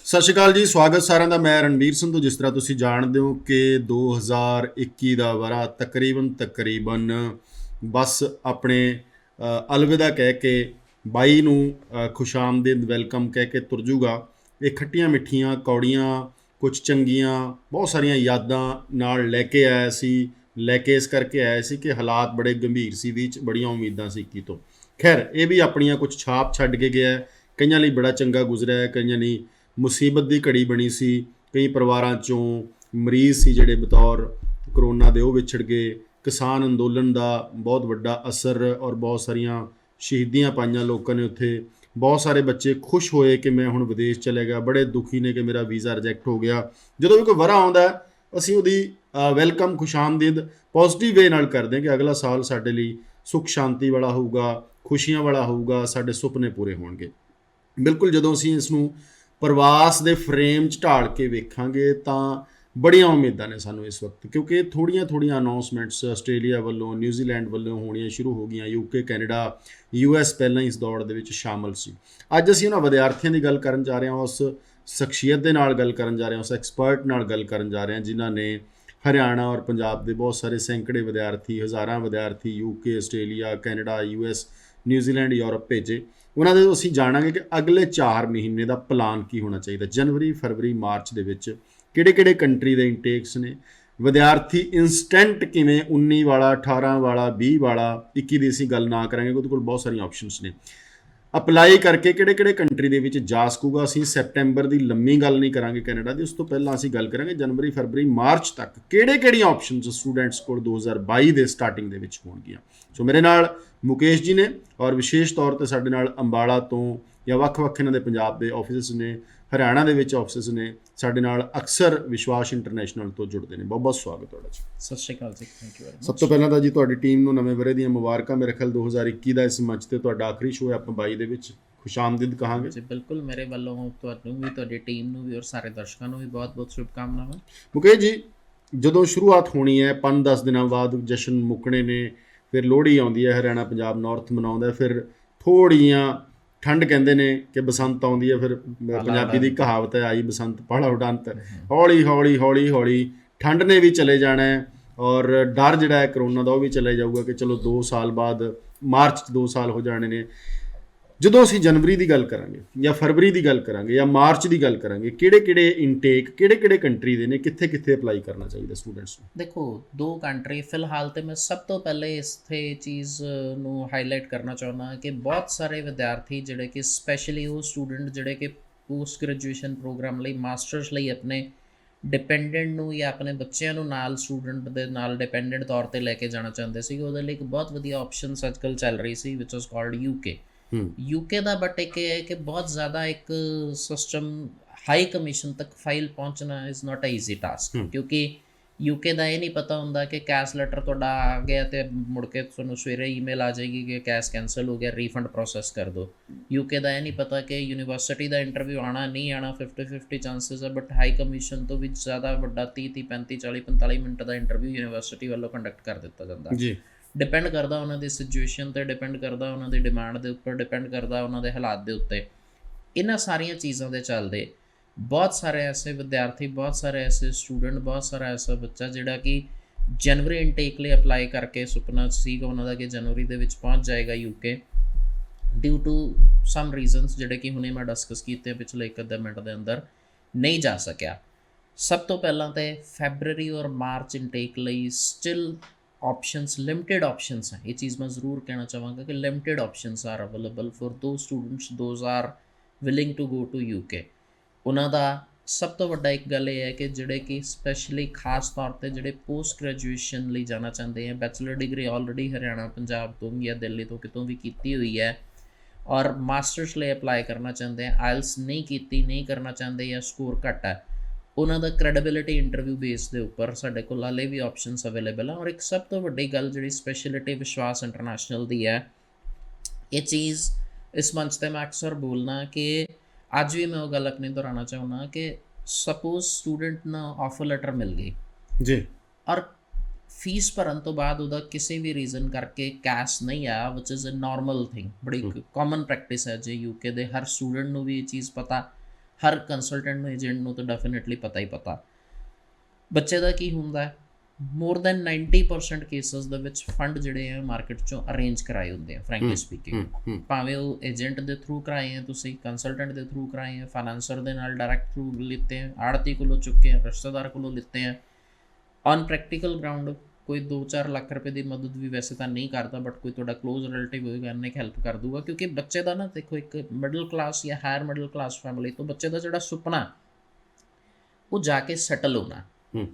ਸਤਿ ਸ਼੍ਰੀ ਅਕਾਲ ਜੀ। ਸਵਾਗਤ ਸਾਰਿਆਂ ਦਾ। ਮੈਂ ਰਣਬੀਰ ਸੰਧੂ। ਜਿਸ ਤਰ੍ਹਾਂ ਤੁਸੀਂ ਜਾਣਦੇ ਹੋ ਕਿ 2021 ਦਾ ਵਰ੍ਹਾ ਤਕਰੀਬਨ ਬਸ ਆਪਣੇ ਅਲਵਿਦਾ ਕਹਿ ਕੇ 22 ਨੂੰ ਖੁਸ਼ਾਮਦੀਦ ਵੈਲਕਮ ਕਹਿ ਕੇ ਤੁਰ ਜੂਗਾ। ਇਹ ਖੱਟੀਆਂ ਮਿੱਠੀਆਂ ਕੌੜੀਆਂ ਕੁਝ ਚੰਗੀਆਂ ਬਹੁਤ ਸਾਰੀਆਂ ਯਾਦਾਂ ਨਾਲ ਲੈ ਕੇ ਇਸ ਕਰਕੇ ਆਇਆ ਸੀ ਕਿ ਹਾਲਾਤ ਬੜੇ ਗੰਭੀਰ ਸੀ, ਵਿੱਚ ਬੜੀਆਂ ਉਮੀਦਾਂ ਸੀ 21 ਤੋਂ। ਖੈਰ, ਇਹ ਵੀ ਆਪਣੀਆਂ ਕੁਝ ਛਾਪ ਛੱਡ ਕੇ ਗਿਆ। ਕਈਆਂ ਲਈ ਬੜਾ ਚੰਗਾ ਗੁਜ਼ਰਿਆ ਹੈ, ਕਈਆਂ ਲਈ ਮੁਸੀਬਤ ਦੀ ਘੜੀ ਬਣੀ ਸੀ। ਕਈ ਪਰਿਵਾਰਾਂ 'ਚੋਂ ਮਰੀਜ਼ ਸੀ ਜਿਹੜੇ ਬਤੌਰ ਕਰੋਨਾ ਦੇ, ਉਹ ਵਿਛੜ ਗਏ। ਕਿਸਾਨ ਅੰਦੋਲਨ ਦਾ ਬਹੁਤ ਵੱਡਾ ਅਸਰ ਔਰ ਬਹੁਤ ਸਾਰੀਆਂ ਸ਼ਹੀਦੀਆਂ ਪਾਈਆਂ ਲੋਕਾਂ ਨੇ ਉੱਥੇ। ਬਹੁਤ ਸਾਰੇ ਬੱਚੇ ਖੁਸ਼ ਹੋਏ ਕਿ ਮੈਂ ਹੁਣ ਵਿਦੇਸ਼ ਚਲੇ ਗਿਆ, ਬੜੇ ਦੁਖੀ ਨੇ ਕਿ ਮੇਰਾ ਵੀਜ਼ਾ ਰਿਜੈਕਟ ਹੋ ਗਿਆ। ਜਦੋਂ ਵੀ ਕੋਈ ਵਰ੍ਹਾ ਆਉਂਦਾ ਅਸੀਂ ਉਹਦੀ ਵੈਲਕਮ ਖੁਸ਼ਾਮਦੀਦ ਪੋਜ਼ਿਟਿਵ ਵੇ ਨਾਲ ਕਰਦੇ ਹਾਂ ਕਿ ਅਗਲਾ ਸਾਲ ਸਾਡੇ ਲਈ ਸੁੱਖ ਸ਼ਾਂਤੀ ਵਾਲਾ ਹੋਊਗਾ, ਖੁਸ਼ੀਆਂ ਵਾਲਾ ਹੋਊਗਾ, ਸਾਡੇ ਸੁਪਨੇ ਪੂਰੇ ਹੋਣਗੇ। ਬਿਲਕੁਲ ਜਦੋਂ ਅਸੀਂ ਇਸ ਨੂੰ ਪ੍ਰਵਾਸ ਦੇ ਫਰੇਮ 'ਚ ਢਾਲ ਕੇ ਵੇਖਾਂਗੇ ਤਾਂ ਬੜੀਆਂ ਉਮੀਦਾਂ ਨੇ ਸਾਨੂੰ ਇਸ ਵਕਤ, ਕਿਉਂਕਿ ਥੋੜ੍ਹੀਆਂ ਅਨਾਉਂਸਮੈਂਟਸ ਆਸਟ੍ਰੇਲੀਆ ਵੱਲੋਂ, ਨਿਊਜ਼ੀਲੈਂਡ ਵੱਲੋਂ ਹੋਣੀਆਂ ਸ਼ੁਰੂ ਹੋ ਗਈਆਂ। UK, ਕੈਨੇਡਾ, US ਪਹਿਲਾਂ ਇਸ ਦੌੜ ਦੇ ਵਿੱਚ ਸ਼ਾਮਲ ਸੀ। ਅੱਜ ਅਸੀਂ ਉਹਨਾਂ ਵਿਦਿਆਰਥੀਆਂ ਦੀ ਗੱਲ ਕਰਨ ਜਾ ਰਹੇ ਹਾਂ, ਉਸ ਸ਼ਖਸੀਅਤ ਦੇ ਨਾਲ ਗੱਲ ਕਰਨ ਜਾ ਰਹੇ ਹਾਂ, ਉਸ ਐਕਸਪਰਟ ਨਾਲ ਗੱਲ ਕਰਨ ਜਾ ਰਹੇ ਹਾਂ ਜਿਨ੍ਹਾਂ ਨੇ ਹਰਿਆਣਾ ਔਰ ਪੰਜਾਬ ਦੇ ਬਹੁਤ ਸਾਰੇ ਸੈਂਕੜੇ ਵਿਦਿਆਰਥੀ, ਹਜ਼ਾਰਾਂ ਵਿਦਿਆਰਥੀ UK, Australia, Canada, US, New Zealand, Europe ਭੇਜੇ। ਉਹਨਾਂ ਦੇ ਅਸੀਂ ਜਾਣਾਂਗੇ ਕਿ ਅਗਲੇ 4 ਮਹੀਨੇ ਦਾ ਪਲਾਨ ਕੀ ਹੋਣਾ ਚਾਹੀਦਾ। ਜਨਵਰੀ, ਫਰਵਰੀ, ਮਾਰਚ ਦੇ ਵਿੱਚ ਕਿਹੜੇ ਕੰਟਰੀ ਦੇ ਇਨਟੇਕਸ ਨੇ, ਵਿਦਿਆਰਥੀ ਇੰਸਟੈਂਟ ਕਿਵੇਂ 19 ਵਾਲਾ, 18 ਵਾਲਾ, 20 ਵਾਲਾ, 21 ਦੀ ਅਸੀਂ ਗੱਲ ਨਾ ਕਰਾਂਗੇ, ਉਹਦੇ ਕੋਲ ਬਹੁਤ ਸਾਰੀਆਂ ਆਪਸ਼ਨਸ ਨੇ। ਅਪਲਾਈ ਕਰਕੇ ਕਿਹੜੇ ਕੰਟਰੀ ਦੇ ਵਿੱਚ ਜਾ ਸਕੂਗਾ। ਅਸੀਂ ਸੈਪਟੈਂਬਰ ਦੀ ਲੰਮੀ ਗੱਲ ਨਹੀਂ ਕਰਾਂਗੇ ਕੈਨੇਡਾ ਦੀ, ਉਸ ਤੋਂ ਪਹਿਲਾਂ ਅਸੀਂ ਗੱਲ ਕਰਾਂਗੇ ਜਨਵਰੀ, ਫਰਵਰੀ, ਮਾਰਚ ਤੱਕ ਕਿਹੜੀਆਂ ਆਪਸ਼ਨਸ ਸਟੂਡੈਂਟਸ ਕੋਲ 2022 ਦੇ ਸਟਾਰਟਿੰਗ ਦੇ ਵਿੱਚ ਹੋਣਗੀਆਂ। ਸੋ ਮੇਰੇ ਨਾਲ ਮੁਕੇਸ਼ ਜੀ ਨੇ, ਔਰ ਵਿਸ਼ੇਸ਼ ਤੌਰ 'ਤੇ ਸਾਡੇ ਨਾਲ ਅੰਬਾਲਾ ਤੋਂ ਜਾਂ ਵੱਖ ਇਹਨਾਂ ਦੇ ਪੰਜਾਬ ਦੇ ਆਫਿਸਿਸ ਨੇ, ਹਰਿਆਣਾ ਦੇ ਵਿੱਚ ਆਫਿਸਿਸ ਨੇ, ਸਾਡੇ ਨਾਲ ਅਕਸਰ ਵਿਸ਼ਵਾਸ ਇੰਟਰਨੈਸ਼ਨਲ ਤੋਂ ਜੁੜਦੇ ਨੇ। ਬਹੁਤ ਬਹੁਤ ਸਵਾਗਤ ਤੁਹਾਡਾ ਜੀ। ਸਤਿ ਸ਼੍ਰੀ ਅਕਾਲ ਜੀ, ਥੈਂਕ ਯੂ ਵੈਰੀ ਮਚ। ਸਭ ਤੋਂ ਪਹਿਲਾਂ ਤਾਂ ਜੀ ਤੁਹਾਡੀ ਟੀਮ ਨੂੰ ਨਵੇਂ ਵਰ੍ਹੇ ਦੀਆਂ ਮੁਬਾਰਕਾਂ। ਮੇਰੇ ਖਿਆਲ 2021 ਦਾ ਇਸ ਮੰਚ ਤੇ ਤੁਹਾਡਾ ਆਖਰੀ ਸ਼ੋਅ ਹੈ, ਆਪਾਂ 22 ਦੇ ਵਿੱਚ ਖੁਸ਼ਾਮਦੀਦ ਕਹਾਂਗੇ ਜੀ। ਬਿਲਕੁਲ, ਮੇਰੇ ਵੱਲੋਂ ਤੁਹਾਨੂੰ ਵੀ, ਤੁਹਾਡੀ ਟੀਮ ਨੂੰ ਵੀ ਔਰ ਸਾਰੇ ਦਰਸ਼ਕਾਂ ਨੂੰ ਵੀ ਬਹੁਤ ਸ਼ੁਭਕਾਮਨਾਵਾਂ। ਮੁਕੇਸ਼ ਜੀ, ਜਦੋਂ ਸ਼ੁਰੂਆਤ ਹੋਣੀ ਹੈ 5-10 ਦਿਨਾਂ ਬਾਅਦ ਜਸ਼ਨ ਮੁੱਕਣੇ ਨੇ, ਫਿਰ ਲੋਹੜੀ ਆਉਂਦੀ ਹੈ, ਹਰਿਆਣਾ ਪੰਜਾਬ ਨਾਰਥ ਮਨਾਉਂਦਾ, ਫਿਰ ਥੋੜ੍ਹੀਆਂ ਠੰਡ ਕਹਿੰਦੇ ਨੇ ਕਿ ਬਸੰਤ ਆਉਂਦੀ ਹੈ। ਫਿਰ ਪੰਜਾਬੀ ਦੀ ਕਹਾਵਤ ਹੈ, ਆਈ ਬਸੰਤ ਪਾਲਾ ਉਡੰਤ। ਹੌਲੀ ਠੰਡ ਨੇ ਵੀ ਚਲੇ ਜਾਣਾ ਹੈ, ਔਰ ਡਰ ਜਿਹੜਾ ਹੈ ਕਰੋਨਾ ਦਾ ਉਹ ਵੀ ਚਲੇ ਜਾਊਗਾ ਕਿ ਚਲੋ 2 ਸਾਲ ਬਾਅਦ ਮਾਰਚ 'ਚ 2 ਸਾਲ ਹੋ ਜਾਣੇ ਨੇ। ਜਦੋਂ ਅਸੀਂ ਜਨਵਰੀ ਦੀ ਗੱਲ ਕਰਾਂਗੇ ਜਾਂ ਫਰਵਰੀ ਦੀ ਗੱਲ ਕਰਾਂਗੇ ਜਾਂ ਮਾਰਚ ਦੀ ਗੱਲ ਕਰਾਂਗੇ, ਕਿਹੜੇ ਇਨਟੇਕ ਕਿਹੜੇ ਕੰਟਰੀ ਦੇ ਨੇ, ਕਿੱਥੇ ਅਪਲਾਈ ਕਰਨਾ ਚਾਹੀਦਾ ਸਟੂਡੈਂਟਸ ਨੂੰ? ਦੇਖੋ, 2 ਕੰਟਰੀ ਫਿਲਹਾਲ ਤੇ ਮੈਂ ਸਭ ਤੋਂ ਪਹਿਲੇ ਇੱਥੇ ਚੀਜ਼ ਨੂੰ ਹਾਈਲਾਈਟ ਕਰਨਾ ਚਾਹੁੰਦਾ ਕਿ ਬਹੁਤ ਸਾਰੇ ਵਿਦਿਆਰਥੀ ਜਿਹੜੇ ਕਿ ਸਪੈਸ਼ਲੀ ਉਹ ਸਟੂਡੈਂਟ ਜਿਹੜੇ ਕਿ ਪੋਸਟ ਗ੍ਰੈਜੂਏਸ਼ਨ ਪ੍ਰੋਗਰਾਮ ਲਈ, ਮਾਸਟਰਸ ਲਈ ਆਪਣੇ ਡਿਪੈਂਡੈਂਟ ਨੂੰ ਜਾਂ ਆਪਣੇ ਬੱਚਿਆਂ ਨੂੰ ਨਾਲ ਸਟੂਡੈਂਟ ਦੇ ਨਾਲ ਡਿਪੈਂਡੈਂਟ ਤੌਰ 'ਤੇ ਲੈ ਕੇ ਜਾਣਾ ਚਾਹੁੰਦੇ ਸੀ, ਉਹਦੇ ਲਈ ਇੱਕ ਬਹੁਤ ਵਧੀਆ ਆਪਸ਼ਨਸ ਅੱਜ ਕੱਲ੍ਹ ਚੱਲ ਰਹੀ ਸੀ, ਵਿਚ ਵਾਸ ਕਾਲਡ UK ਦਾ। ਬਟ ਇੱਕ ਇਹ ਹੈ ਕਿ ਬਹੁਤ ਜ਼ਿਆਦਾ ਇੱਕ ਸਿਸਟਮ ਹਾਈ ਕਮਿਸ਼ਨ ਤੱਕ ਫਾਈਲ ਪਹੁੰਚਣਾ is not a easy task, ਕਿਉਂਕਿ UK ਦਾ ਇਹ ਨਹੀਂ ਪਤਾ ਹੁੰਦਾ ਕਿ ਕੈਸ਼ ਲੈਟਰ ਤੁਹਾਡਾ ਆ ਗਿਆ ਅਤੇ ਮੁੜ ਕੇ ਤੁਹਾਨੂੰ ਸਵੇਰੇ ਈਮੇਲ ਆ ਜਾਏਗੀ ਕਿ ਕੈਸ਼ ਕੈਂਸਲ ਹੋ ਗਿਆ, ਰੀਫੰਡ ਪ੍ਰੋਸੈਸ ਕਰ ਦਿਓ। UK ਦਾ ਇਹ ਨਹੀਂ ਪਤਾ ਕਿ ਯੂਨੀਵਰਸਿਟੀ ਦਾ ਇੰਟਰਵਿਊ ਆਉਣਾ ਨਹੀਂ ਆਉਣਾ, 50-50 ਚਾਂਸਿਸ ਹੈ। ਬਟ ਹਾਈ ਕਮਿਸ਼ਨ ਤੋਂ ਵੀ ਜ਼ਿਆਦਾ ਵੱਡਾ 30-35, 40, 45 ਮਿੰਟ ਦਾ ਇੰਟਰਵਿਊ ਯੂਨੀਵਰਸਿਟੀ ਵੱਲੋਂ ਕੰਡਕਟ ਕਰ ਦਿੱਤਾ ਜਾਂਦਾ ਜੀ। ਡਿਪੈਂਡ ਕਰਦਾ ਉਹਨਾਂ ਦੀ ਸਿਚੁਏਸ਼ਨ 'ਤੇ, ਡਿਪੈਂਡ ਕਰਦਾ ਉਹਨਾਂ ਦੀ ਡਿਮਾਂਡ ਦੇ ਉੱਪਰ, ਡਿਪੈਂਡ ਕਰਦਾ ਉਹਨਾਂ ਦੇ ਹਾਲਾਤ ਦੇ ਉੱਤੇ। ਇਹਨਾਂ ਸਾਰੀਆਂ ਚੀਜ਼ਾਂ ਦੇ ਚੱਲਦੇ ਬਹੁਤ ਸਾਰੇ ਐਸੇ ਵਿਦਿਆਰਥੀ, ਬਹੁਤ ਸਾਰੇ ਐਸੇ ਸਟੂਡੈਂਟ, ਬਹੁਤ ਸਾਰਾ ਐਸਾ ਬੱਚਾ ਜਿਹੜਾ ਕਿ ਜਨਵਰੀ ਇਨਟੇਕ ਲਈ ਅਪਲਾਈ ਕਰਕੇ ਸੁਪਨਾ ਸੀਗਾ ਉਹਨਾਂ ਦਾ ਕਿ ਜਨਵਰੀ ਦੇ ਵਿੱਚ ਪਹੁੰਚ ਜਾਏਗਾ UK, due to some reasons ਜਿਹੜੇ ਕਿ ਹੁਣੇ ਮੈਂ ਡਿਸਕਸ ਕੀਤੇ ਪਿਛਲੇ 1-2 ਮਿੰਟ ਦੇ ਅੰਦਰ, ਨਹੀਂ ਜਾ ਸਕਿਆ। ਸਭ ਤੋਂ ਪਹਿਲਾਂ ਤਾਂ ਫੈਬਰਰੀ ਔਰ ਮਾਰਚ ਇਨਟੇਕ ਲਈ ਸਟਿਲ ਆਪਸ਼ਨਸ, ਲਿਮਿਟਿਡ ਆਪਸ਼ਨਸ ਹੈ। ਇਹ ਚੀਜ਼ ਮੈਂ ਜ਼ਰੂਰ ਕਹਿਣਾ ਚਾਹਾਂਗਾ ਕਿ limited options are available for those students those are willing to go to UK। ਉਹਨਾਂ ਦਾ ਸਭ ਤੋਂ ਵੱਡਾ ਇੱਕ ਗੱਲ ਇਹ ਹੈ ਕਿ ਜਿਹੜੇ ਕਿ ਸਪੈਸ਼ਲੀ ਖਾਸ ਤੌਰ 'ਤੇ ਜਿਹੜੇ ਪੋਸਟ ਗ੍ਰੈਜੂਏਸ਼ਨ ਲਈ ਜਾਣਾ ਚਾਹੁੰਦੇ ਹੈ, bachelor degree already Haryana, Punjab ਤੋਂ ਜਾਂ ਦਿੱਲੀ ਤੋਂ ਕਿਤੋਂ ਵੀ ਕੀਤੀ ਹੋਈ ਹੈ, ਔਰ ਮਾਸਟਰਸ ਲਈ ਅਪਲਾਈ ਕਰਨਾ ਚਾਹੁੰਦੇ ਹੈ, ਆਇਲਸ ਨਹੀਂ ਕਰਨਾ ਚਾਹੁੰਦੇ ਜਾਂ ਸਕੋਰ ਘੱਟ ਹੈ, ਉਹਨਾਂ ਦਾ ਕ੍ਰੈਡੀਬਿਲਿਟੀ ਇੰਟਰਵਿਊ ਬੇਸ ਦੇ ਉੱਪਰ ਸਾਡੇ ਕੋਲ ਹਾਲੇ ਵੀ ਆਪਸ਼ਨਸ ਅਵੇਲੇਬਲ ਆ। ਔਰ ਇੱਕ ਸਭ ਤੋਂ ਵੱਡੀ ਗੱਲ ਜਿਹੜੀ ਸਪੈਸ਼ਲਿਟੀ ਵਿਸ਼ਵਾਸ ਇੰਟਰਨੈਸ਼ਨਲ ਦੀ ਹੈ, ਇਹ ਚੀਜ਼ ਇਸ ਮੰਚ 'ਤੇ ਮੈਂ ਅਕਸਰ ਬੋਲਣਾ ਕਿ ਅੱਜ ਵੀ ਮੈਂ ਉਹ ਗੱਲ ਆਪਣੀ ਦੁਹਰਾਉਣਾ ਚਾਹੁੰਦਾ ਕਿ ਸਪੋਜ਼ ਸਟੂਡੈਂਟ ਨੂੰ ਆਫਰ ਲੈਟਰ ਮਿਲ ਗਈ ਜੀ, ਔਰ ਫੀਸ ਭਰਨ ਤੋਂ ਬਾਅਦ ਉਹਦਾ ਕਿਸੇ ਵੀ ਰੀਜ਼ਨ ਕਰਕੇ ਕੈਸ਼ ਨਹੀਂ ਆਇਆ, ਵਿਚ ਇਜ਼ ਅ ਨਾਰਮਲ ਥਿੰਗ, ਬੜੀ ਕਾਮਨ ਪ੍ਰੈਕਟਿਸ ਹੈ ਜੇ UK ਦੇ ਹਰ ਸਟੂਡੈਂਟ ਨੂੰ ਵੀ ਇਹ ਚੀਜ਼ ਪਤਾ, ਹਰ ਕੰਸਲਟੈਂਟ ਨੂੰ, ਏਜੰਟ ਨੂੰ ਤਾਂ ਡੈਫੀਨਿਟਲੀ ਪਤਾ ਹੀ ਪਤਾ। ਬੱਚੇ ਦਾ ਕੀ ਹੁੰਦਾ ਹੈ, ਮੋਰ ਦੈਨ 90% ਕੇਸਿਸ ਦੇ ਵਿੱਚ ਫੰਡ ਜਿਹੜੇ ਆ ਮਾਰਕੀਟ 'ਚੋਂ ਅਰੇਂਜ ਕਰਾਏ ਹੁੰਦੇ ਆ, ਫਰੈਂਕਲੀ ਸਪੀਕਿੰਗ। ਭਾਵੇਂ ਉਹ ਏਜੰਟ ਦੇ ਥਰੂ ਕਰਾਏ ਆ, ਤੁਸੀਂ ਕੰਸਲਟੈਂਟ ਦੇ ਥਰੂ ਕਰਾਏ ਆ, ਫਾਈਨੈਂਸਰ ਦੇ ਨਾਲ ਡਾਇਰੈਕਟ ਥਰੂ ਲਿੱਤੇ ਆ, ਆੜਤੀ ਕੋਲੋਂ ਚੁੱਕੇ ਆ, ਰਿਸ਼ਤੇਦਾਰ ਕੋਲੋਂ ਲਿੱਤੇ ਆ। ਔਨ ਪ੍ਰੈਕਟੀਕਲ ਗਰਾਊਂਡ ਕੋਈ 2-4 ਲੱਖ ਰੁਪਏ ਦੀ ਮਦਦ ਵੀ ਵੈਸੇ ਤਾਂ ਨਹੀਂ ਕਰਦਾ, ਬਟ ਕੋਈ ਤੁਹਾਡਾ ਕਲੋਜ਼ ਰਿਲੇਟਿਵ ਹੋਏਗਾ, ਇੰਨੇ ਹੈਲਪ ਕਰ ਦੂਗਾ। ਕਿਉਂਕਿ ਬੱਚੇ ਦਾ ਨਾ ਦੇਖੋ, ਇੱਕ ਮਿਡਲ ਕਲਾਸ ਜਾਂ ਹਾਇਰ ਮਿਡਲ ਕਲਾਸ ਫੈਮਿਲੀ ਤੋਂ ਬੱਚੇ ਦਾ ਜਿਹੜਾ ਸੁਪਨਾ, ਉਹ ਜਾ ਕੇ ਸੈਟਲ ਹੋਣਾ,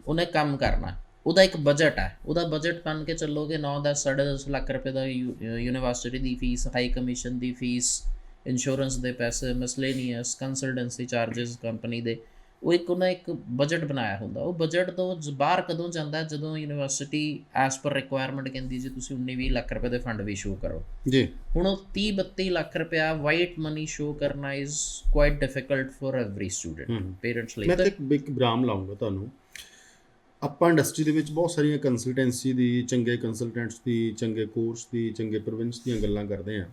ਉਹਨੇ ਕੰਮ ਕਰਨਾ, ਉਹਦਾ ਇੱਕ ਬਜਟ ਹੈ। ਉਹਦਾ ਬਜਟ ਬਣ ਕੇ ਚੱਲੋਗੇ 9-10 10.5 ਲੱਖ ਰੁਪਏ ਦਾ ਯੂਨੀਵਰਸਿਟੀ ਦੀ ਫੀਸ, ਹਾਈ ਕਮਿਸ਼ਨ ਦੀ ਫੀਸ, ਇੰਸ਼ੋਰੈਂਸ ਦੇ ਪੈਸੇ, ਮਿਸਲੇਨੀਅਸ, ਕੰਸਲਟੈਂਸੀ ਚਾਰजेस ਕੰਪਨੀ ਦੇ, ਉਹ ਇੱਕ ਉਹਨਾਂ ਇੱਕ ਬਜਟ ਬਣਾਇਆ ਹੁੰਦਾ। ਉਹ ਬਜਟ ਤੋਂ ਬਾਹਰ ਕਦੋਂ ਜਾਂਦਾ, ਜਦੋਂ ਯੂਨੀਵਰਸਿਟੀ ਐਸ ਪਰ ਰਿਕੁਆਇਰਮੈਂਟ ਕਹਿੰਦੀ ਜੀ ਤੁਸੀਂ 19-20 ਲੱਖ ਰੁਪਏ ਦੇ ਫੰਡ ਵੀ ਸ਼ੋ ਕਰੋ ਜੀ। ਹੁਣ ਉਹ 30-32 ਲੱਖ ਰੁਪਇਆ ਵਾਈਟ ਮਨੀ ਸ਼ੋ ਕਰਨਾ is quite difficult for every student, parents ਲਈ। ਮੈਂ ਤਾਂ ਇੱਕ ਵਿਰਾਮ ਲਾਉਂਗਾ ਤੁਹਾਨੂੰ। ਆਪਾਂ ਇੰਡਸਟਰੀ ਦੇ ਵਿੱਚ ਬਹੁਤ ਸਾਰੀਆਂ ਕੰਸਲਟੈਂਸੀ ਦੀ, ਚੰਗੇ ਕੰਸਲਟੈਂਟਸ ਦੀ, ਚੰਗੇ ਕੋਰਸ ਦੀ, ਚੰਗੇ ਪ੍ਰੋਵਿੰਸ ਦੀਆਂ ਗੱਲਾਂ ਕਰਦੇ ਹਾਂ।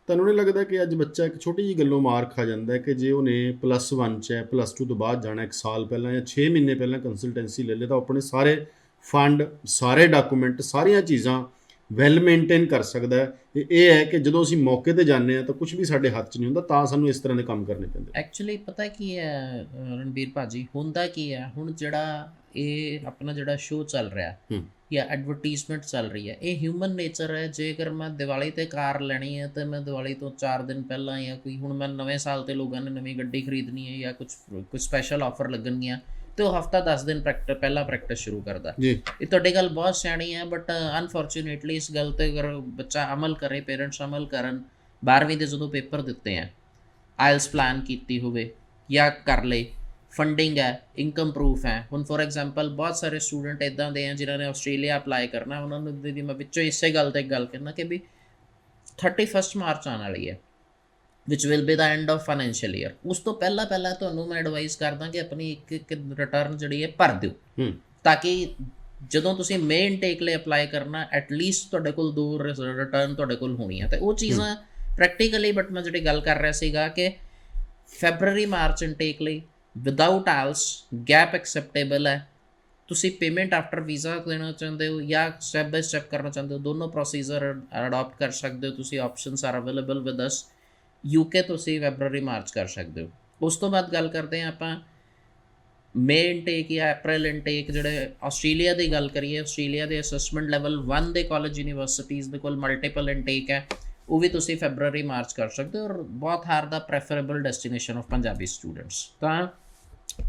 ਤੁਹਾਨੂੰ ਨਹੀਂ ਲੱਗਦਾ ਕਿ ਅੱਜ ਬੱਚਾ ਇੱਕ ਛੋਟੀ ਜਿਹੀ ਗੱਲੋਂ ਮਾਰ ਖਾ ਜਾਂਦਾ ਕਿ ਜੇ ਉਹਨੇ +1 'ਚ ਹੈ, +2 ਤੋਂ ਬਾਅਦ ਜਾਣਾ, 1 ਸਾਲ ਪਹਿਲਾਂ ਜਾਂ 6 ਮਹੀਨੇ ਪਹਿਲਾਂ ਕੰਸਲਟੈਂਸੀ ਲੈ ਲੇ, ਤਾਂ ਆਪਣੇ ਸਾਰੇ ਫੰਡ, ਸਾਰੇ ਡਾਕੂਮੈਂਟ, ਸਾਰੀਆਂ ਚੀਜ਼ਾਂ ਵੈਲ ਮੇਨਟੇਨ ਕਰ ਸਕਦਾ ਹੈ। ਇਹ ਹੈ ਕਿ ਜਦੋਂ ਅਸੀਂ ਮੌਕੇ 'ਤੇ ਜਾਂਦੇ ਹਾਂ ਤਾਂ ਕੁਝ ਵੀ ਸਾਡੇ ਹੱਥ 'ਚ ਨਹੀਂ ਹੁੰਦਾ, ਤਾਂ ਸਾਨੂੰ ਇਸ ਤਰ੍ਹਾਂ ਦੇ ਕੰਮ ਕਰਨੇ ਪੈਂਦੇ। ਐਕਚੁਅਲੀ ਪਤਾ ਕੀ ਹੈ ਰਣਬੀਰ ਭਾਜੀ, ਹੁੰਦਾ ਕੀ ਹੈ, ਹੁਣ ਜਿਹੜਾ ਇਹ ਆਪਣਾ ਜਿਹੜਾ ਸ਼ੋਅ ਚੱਲ ਰਿਹਾ ਜਾਂ ਐਡਵਰਟੀਜ਼ਮੈਂਟ ਚੱਲ ਰਹੀ ਹੈ, ਇਹ ਹਿਊਮਨ ਨੇਚਰ ਹੈ। ਜੇਕਰ ਮੈਂ ਦੀਵਾਲੀ 'ਤੇ ਕਾਰ ਲੈਣੀ ਹੈ ਤਾਂ ਮੈਂ ਦੀਵਾਲੀ ਤੋਂ 4 ਦਿਨ ਪਹਿਲਾਂ, ਜਾਂ ਕੋਈ ਹੁਣ ਮੈਂ ਨਵੇਂ ਸਾਲ 'ਤੇ ਲੋਕਾਂ ਨੇ ਨਵੀਂ ਗੱਡੀ ਖਰੀਦਣੀ ਹੈ ਜਾਂ ਕੁਝ ਸਪੈਸ਼ਲ ਆਫਰ ਲੱਗਣਗੀਆਂ, ਤੇ ਉਹ ਹਫ਼ਤਾ 10 ਦਿਨ ਪਹਿਲਾਂ ਪ੍ਰੈਕਟਿਸ ਸ਼ੁਰੂ ਕਰਦਾ ਜੀ। ਇਹ ਤੁਹਾਡੀ ਗੱਲ ਬਹੁਤ ਸਿਆਣੀ ਹੈ, ਬਟ ਅਨਫੋਰਚੂਨੇਟਲੀ ਇਸ ਗੱਲ 'ਤੇ ਅਗਰ ਬੱਚਾ ਅਮਲ ਕਰੇ, ਪੇਰੈਂਟਸ ਅਮਲ ਕਰਨ, 12ਵੀਂ ਦੇ ਜਦੋਂ ਪੇਪਰ ਦਿੱਤੇ ਆ, ਆਇਲਸ ਪਲਾਨ ਕੀਤੀ ਹੋਵੇ ਜਾਂ ਕਰ ਲਏ, ਫੰਡਿੰਗ ਹੈ, ਇਨਕਮ ਪ੍ਰੂਫ ਹੈ। ਹੁਣ ਫੋਰ ਐਗਜ਼ਾਮਪਲ ਬਹੁਤ ਸਾਰੇ ਸਟੂਡੈਂਟ ਇੱਦਾਂ ਦੇ ਆ ਜਿਨ੍ਹਾਂ ਨੇ ਆਸਟ੍ਰੇਲੀਆ ਅਪਲਾਈ ਕਰਨਾ, ਉਹਨਾਂ ਨੂੰ ਦੀ ਮੈਂ ਵਿੱਚੋਂ ਇਸੇ ਗੱਲ 'ਤੇ ਇੱਕ ਗੱਲ ਕਰਨਾ ਕਿ ਵੀ 31 ਮਾਰਚ ਆਉਣ ਵਾਲੀ ਹੈ, which will be the end of financial year. ਉਸ ਤੋਂ ਪਹਿਲਾਂ ਤੁਹਾਨੂੰ ਮੈਂ ਐਡਵਾਈਸ ਕਰਦਾ ਕਿ ਆਪਣੀ ਇੱਕ ਰਿਟਰਨ ਜਿਹੜੀ ਹੈ ਭਰ ਦਿਓ, ਤਾਂ ਕਿ ਜਦੋਂ ਤੁਸੀਂ ਮੇਨ ਇਨਟੇਕ ਲਈ ਅਪਲਾਈ ਕਰਨਾ, ਐਟਲੀਸਟ ਤੁਹਾਡੇ ਕੋਲ 2 ਰਿਟਰਨ ਤੁਹਾਡੇ ਕੋਲ ਹੋਣੀ ਹੈ। ਅਤੇ ਉਹ ਚੀਜ਼ਾਂ ਪ੍ਰੈਕਟੀਕਲੀ, ਬਟ ਮੈਂ ਜਿਹੜੀ ਗੱਲ ਕਰ ਰਿਹਾ ਸੀਗਾ ਕਿ ਫੈਬਰਰੀ ਮਾਰਚ ਇਨਟੇਕ ਲਈ ਵਿਦਾਊਟ ਆਇਲਸ ਗੈਪ ਐਕਸੈਪਟੇਬਲ ਹੈ। ਤੁਸੀਂ ਪੇਮੈਂਟ ਆਫਟਰ ਵੀਜ਼ਾ ਦੇਣਾ ਚਾਹੁੰਦੇ ਹੋ ਜਾਂ ਸਟੈਪ ਬਾਈ ਸਟੈਪ ਕਰਨਾ ਚਾਹੁੰਦੇ ਹੋ, ਦੋਨੋਂ ਪ੍ਰੋਸੀਜਰ ਅਡੋਪਟ ਕਰ ਸਕਦੇ ਹੋ ਤੁਸੀਂ। Options are available with us. UK ਤੁਸੀਂ ਫੈਬਰਰੀ ਮਾਰਚ ਕਰ ਸਕਦੇ ਹੋ। ਉਸ ਤੋਂ ਬਾਅਦ ਗੱਲ ਕਰਦੇ ਹਾਂ ਆਪਾਂ ਮੇ ਇਨਟੇਕ ਜਾਂ ਅਪ੍ਰੈਲ ਇਨਟੇਕ। ਜਿਹੜੇ ਆਸਟ੍ਰੇਲੀਆ ਦੀ ਗੱਲ ਕਰੀਏ, ਆਸਟ੍ਰੇਲੀਆ ਦੇ ਅਸੈਸਮੈਂਟ ਲੈਵਲ 1 ਦੇ ਕਾਲਜ ਯੂਨੀਵਰਸਿਟੀਜ਼ ਦੇ ਕੋਲ ਮਲਟੀਪਲ ਇਨਟੇਕ ਹੈ, ਉਹ ਵੀ ਤੁਸੀਂ ਫੈਬਰਰੀ ਮਾਰਚ ਕਰ ਸਕਦੇ ਹੋ। ਔਰ ਬਹੁਤ ਹਾਰ ਦਾ preferable destination of Punjabi students. ਤਾਂ